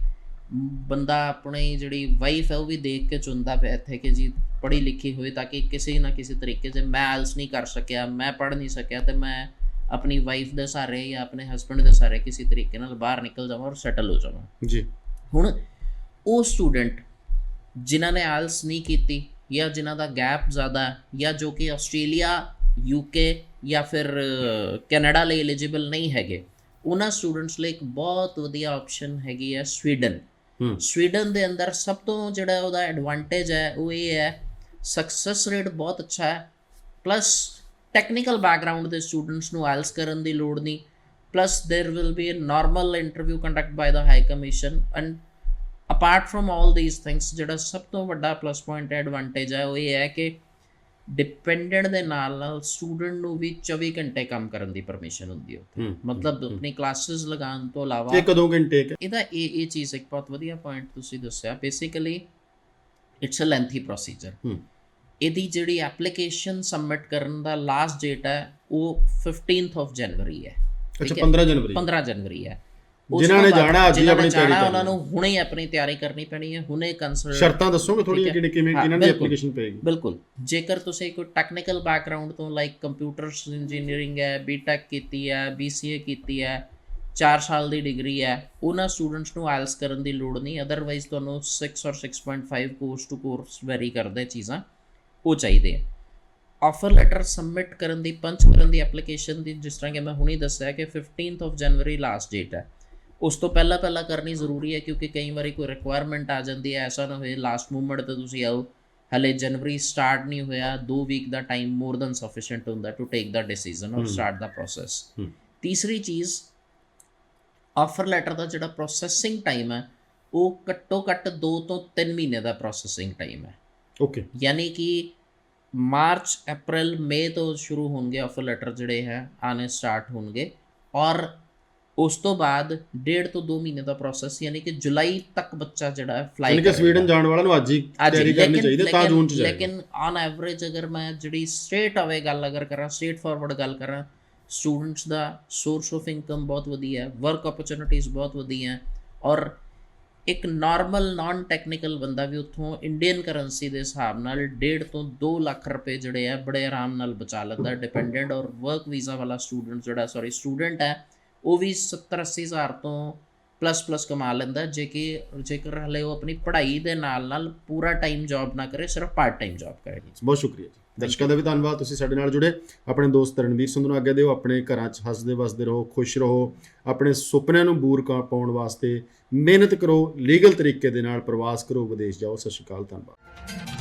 ਬੰਦਾ ਆਪਣੀ ਜਿਹੜੀ ਵਾਈਫ ਹੈ ਉਹ ਵੀ ਦੇਖ ਕੇ ਚੁਣਦਾ ਪਿਆ ਇੱਥੇ ਕਿ ਜੀ ਪੜ੍ਹੀ ਲਿਖੀ ਹੋਏ, ਤਾਂ ਕਿ ਕਿਸੇ ਨਾ ਕਿਸੇ ਤਰੀਕੇ 'ਚ ਮੈਂ ਆਇਲਸ ਨਹੀਂ ਕਰ ਸਕਿਆ, ਮੈਂ ਪੜ੍ਹ ਨਹੀਂ ਸਕਿਆ, ਤੇ ਮੈਂ ਆਪਣੀ ਵਾਈਫ ਦੇ ਸਹਾਰੇ ਜਾਂ ਆਪਣੇ ਹਸਬੈਂਡ ਦੇ ਸਹਾਰੇ ਕਿਸੇ ਤਰੀਕੇ ਨਾਲ ਬਾਹਰ ਨਿਕਲ ਜਾਵਾਂ ਔਰ ਸੈਟਲ ਹੋ ਜਾਵਾਂ ਜੀ। ਹੁਣ ਉਹ ਸਟੂਡੈਂਟ ਜਿਨ੍ਹਾਂ ਨੇ ਆਇਲਸ ਨਹੀਂ ਕੀਤੀ, ਜਾਂ ਜਿਨ੍ਹਾਂ ਦਾ ਗੈਪ ਜ਼ਿਆਦਾ, ਜਾਂ ਜੋ ਕਿ ਆਸਟ੍ਰੇਲੀਆ, UK ਜਾਂ ਫਿਰ ਕੈਨੇਡਾ ਲਈ ਐਲੀਜੀਬਲ ਨਹੀਂ ਹੈਗੇ, ਉਹਨਾਂ ਸਟੂਡੈਂਟਸ ਲਈ ਇੱਕ ਬਹੁਤ ਵਧੀਆ ਆਪਸ਼ਨ ਹੈਗੀ ਹੈ ਸਵੀਡਨ। ਸਵੀਡਨ ਦੇ ਅੰਦਰ ਸਭ ਤੋਂ ਜਿਹੜਾ ਉਹਦਾ ਐਡਵਾਂਟੇਜ ਹੈ ਉਹ ਇਹ ਹੈ, ਸਕਸੈਸ ਰੇਟ ਬਹੁਤ ਅੱਛਾ ਹੈ, ਪਲੱਸ ਟੈਕਨੀਕਲ ਬੈਕਗਰਾਊਂਡ ਦੇ ਸਟੂਡੈਂਟਸ ਨੂੰ ਆਇਲਸ ਕਰਨ ਦੀ ਲੋੜ ਨਹੀਂ, plus there will be a normal interview conduct by the high commission. And apart from all these things, ਜਿਹੜਾ ਸਭ ਤੋਂ ਵੱਡਾ ਪਲੱਸ ਪੁਆਇੰਟ ਐਡਵਾਂਟੇਜ ਹੈ ਉਹ ਇਹ ਹੈ ਕਿ ਡਿਪੈਂਡੈਂਟ ਦੇ ਨਾਲ ਨਾਲ ਸਟੂਡੈਂਟ ਨੂੰ ਵੀ 24 ਘੰਟੇ ਕੰਮ ਕਰਨ ਦੀ ਪਰਮਿਸ਼ਨ ਹੁੰਦੀ ਹੈ, ਮਤਲਬ ਆਪਣੀ ਕਲਾਸਿਸ ਲਗਾਉਣ ਤੋਂ ਇਲਾਵਾ। ਇਹ ਕਦੋਂ ਘੰਟੇ? ਇਹਦਾ ਇਹ ਚੀਜ਼ ਇੱਕ ਬਹੁਤ ਵਧੀਆ ਪੁਆਇੰਟ ਤੁਸੀਂ ਦੱਸਿਆ। Basically it's a lengthy procedure. ਇਹਦੀ ਜਿਹੜੀ ਐਪਲੀਕੇਸ਼ਨ ਸਬਮਿਟ ਕਰਨ ਦਾ ਲਾਸਟ ਡੇਟ ਹੈ ਉਹ 15th of January ਹੈ। ਅੱਛਾ, 15 ਜਨਵਰੀ ਹੈ। ਜਿਨ੍ਹਾਂ ਨੇ ਜਾਣਾ ਅੱਜ ਹੀ ਆਪਣੀ ਤਿਆਰੀ ਕਰਨੀ, ਉਹਨਾਂ ਨੂੰ ਹੁਣੇ ਹੀ ਆਪਣੀ ਤਿਆਰੀ ਕਰਨੀ ਪੈਣੀ ਹੈ, ਹੁਣੇ ਕੰਸਲਟ। ਸ਼ਰਤਾਂ ਦੱਸੋਗੇ ਥੋੜ੍ਹੀਆਂ ਕਿਵੇਂ ਕਿਹਨਾਂ ਦੀ ਐਪਲੀਕੇਸ਼ਨ ਪਏਗੀ? ਬਿਲਕੁਲ, ਜੇਕਰ ਤੁਸੀਂ ਕੋਈ ਟੈਕਨੀਕਲ ਬੈਕਗਰਾਊਂਡ ਤੋਂ ਲਾਈਕ ਕੰਪਿਊਟਰਸ ਇੰਜੀਨੀਅਰਿੰਗ ਹੈ, BTech ਕੀਤੀ ਹੈ, BCA ਕੀਤੀ ਹੈ, 4 ਸਾਲ ਦੀ ਡਿਗਰੀ ਹੈ, ਉਹਨਾਂ ਸਟੂਡੈਂਟਸ ਨੂੰ ਆਇਲਸ ਕਰਨ ਦੀ ਲੋੜ ਨਹੀਂ। ਅਦਰਵਾਈਜ਼ ਤੁਹਾਨੂੰ 6 ਔਰ 6.5 ਕੋਰਸ ਟੂ ਕੋਰਸ ਵੈਰੀ ਕਰਦੇ ਚੀਜ਼ਾਂ ਉਹ ਚਾਹੀਦੇ ਆ। ਆਫਰ ਲੈਟਰ ਸਬਮਿਟ ਕਰਨ ਦੀ, ਪੰਚ ਕਰਨ ਦੀ ਐਪਲੀਕੇਸ਼ਨ ਦੀ, ਜਿਸ ਤਰ੍ਹਾਂ ਕਿ ਮੈਂ ਹੁਣੇ ਦੱਸਿਆ ਕਿ 15th of January last date ਹੈ। ਉਸ ਤੋਂ ਪਹਿਲਾਂ ਕਰਨੀ ਜ਼ਰੂਰੀ ਹੈ, ਕਿਉਂਕਿ ਕਈ ਵਾਰੀ ਕੋਈ ਰਿਕੁਆਇਰਮੈਂਟ ਆ ਜਾਂਦੀ ਹੈ, ਐਸਾ ਨਾ ਹੋਏ ਲਾਸਟ ਮੂਮੈਂਟ 'ਤੇ ਤੁਸੀਂ ਆਓ, ਹਲੇ ਜਨਵਰੀ ਸਟਾਰਟ ਨਹੀਂ ਹੋਇਆ, 2 ਵੀਕ ਦਾ ਟਾਈਮ ਮੋਰ ਦੈਨ ਸਫੀਸ਼ੀਐਂਟ ਹੁੰਦਾ ਟੂ ਟੇਕ ਦਾ ਡਿਸੀਜ਼ਨ ਔਰ ਸਟਾਰਟ ਦਾ ਪ੍ਰੋਸੈਸ। ਤੀਸਰੀ ਚੀਜ਼, ਆਫਰ ਲੈਟਰ ਦਾ ਜਿਹੜਾ ਪ੍ਰੋਸੈਸਿੰਗ ਟਾਈਮ ਹੈ ਉਹ ਘੱਟੋ ਘੱਟ 2 ਤੋਂ 3 ਮਹੀਨੇ ਦਾ ਪ੍ਰੋਸੈਸਿੰਗ ਟਾਈਮ ਹੈ। ਓਕੇ, ਯਾਨੀ ਕਿ ਮਾਰਚ, ਅਪ੍ਰੈਲ, ਮਈ ਤੋਂ ਸ਼ੁਰੂ ਹੋਣਗੇ ਆਫਰ ਲੈਟਰ ਜਿਹੜੇ ਹੈ ਆਣੇ ਸਟਾਰਟ ਹੋਣਗੇ, ਔਰ ਉਸ ਤੋਂ ਬਾਅਦ 1.5 ਤੋਂ 2 ਮਹੀਨੇ ਦਾ ਪ੍ਰੋਸੈਸ, ਯਾਨੀ ਕਿ ਜੁਲਾਈ ਤੱਕ ਬੱਚਾ ਜਿਹੜਾ ਹੈ ਫਲਾਈ ਕਰੇਗਾ। ਸਵੀਡਨ ਜਾਣ ਵਾਲਾ ਨੂੰ ਅੱਜ ਹੀ ਤਿਆਰੀ ਕਰਨੀ ਚਾਹੀਦੀ ਤਾਂ ਜੂਨ 'ਚ ਜਾਏਗਾ। ਲੇਕਿਨ ਔਨ ਐਵਰੇਜ ਅਗਰ ਮੈਂ ਜਿਹੜੀ ਸਟ੍ਰੇਟ ਅਵੇ ਗੱਲ ਅਗਰ ਕਰਾਂ, ਸਟ੍ਰੇਟ ਫਾਰਵਰਡ ਗੱਲ ਕਰਾਂ, students the source of income ਬਹੁਤ ਵਧੀਆ ਹੈ, ਵਰਕ ਓਪਰਚੁਨਿਟੀਜ਼ ਬਹੁਤ ਵਧੀਆ ਹੈ, ਔਰ ਇੱਕ ਨਾਰਮਲ ਨਾਨ ਟੈਕਨੀਕਲ ਬੰਦਾ ਵੀ ਉੱਥੋਂ ਇੰਡੀਅਨ ਕਰੰਸੀ ਦੇ ਹਿਸਾਬ ਨਾਲ 1.5 ਤੋਂ 2 ਲੱਖ ਰੁਪਏ ਜਿਹੜੇ ਆ ਬੜੇ ਆਰਾਮ ਨਾਲ ਬਚਾ ਲੈਂਦਾ ਡਿਪੈਂਡੈਂਟ। ਔਰ ਵਰਕ ਵੀਜ਼ਾ ਵਾਲਾ ਸਟੂਡੈਂਟ ਹੈ ਉਹ ਵੀ 70-80 ਹਜ਼ਾਰ ਤੋਂ ਪਲੱਸ ਕਮਾ ਲੈਂਦਾ, ਜੇਕਰ ਹਲੇ ਉਹ ਆਪਣੀ ਪੜ੍ਹਾਈ ਦੇ ਨਾਲ ਪੂਰਾ ਟਾਈਮ ਜੌਬ ਨਾ ਕਰੇ, ਸਿਰਫ ਪਾਰਟ ਟਾਈਮ ਜੌਬ ਕਰੇ। ਬਹੁਤ ਸ਼ੁਕਰੀਆ ਜੀ। ਦਰਸ਼ਕਾਂ ਦਾ ਵੀ ਧੰਨਵਾਦ, ਤੁਸੀਂ ਸਾਡੇ ਨਾਲ ਜੁੜੇ। ਆਪਣੇ ਦੋਸਤ ਰਣਵੀਰ ਸੰਧੂ ਨੂੰ ਆਗਿਆ ਦਿਓ। ਆਪਣੇ ਘਰਾਂ 'ਚ ਹੱਸਦੇ ਵਸਦੇ ਰਹੋ, ਖੁਸ਼ ਰਹੋ, ਆਪਣੇ ਸੁਪਨਿਆਂ ਨੂੰ ਬੂਰ ਪਾਉਣ ਵਾਸਤੇ ਮਿਹਨਤ ਕਰੋ, ਲੀਗਲ ਤਰੀਕੇ ਦੇ ਨਾਲ ਪ੍ਰਵਾਸ ਕਰੋ, ਵਿਦੇਸ਼ ਜਾਓ। ਸਤਿ ਸ਼੍ਰੀ ਅਕਾਲ, ਧੰਨਵਾਦ।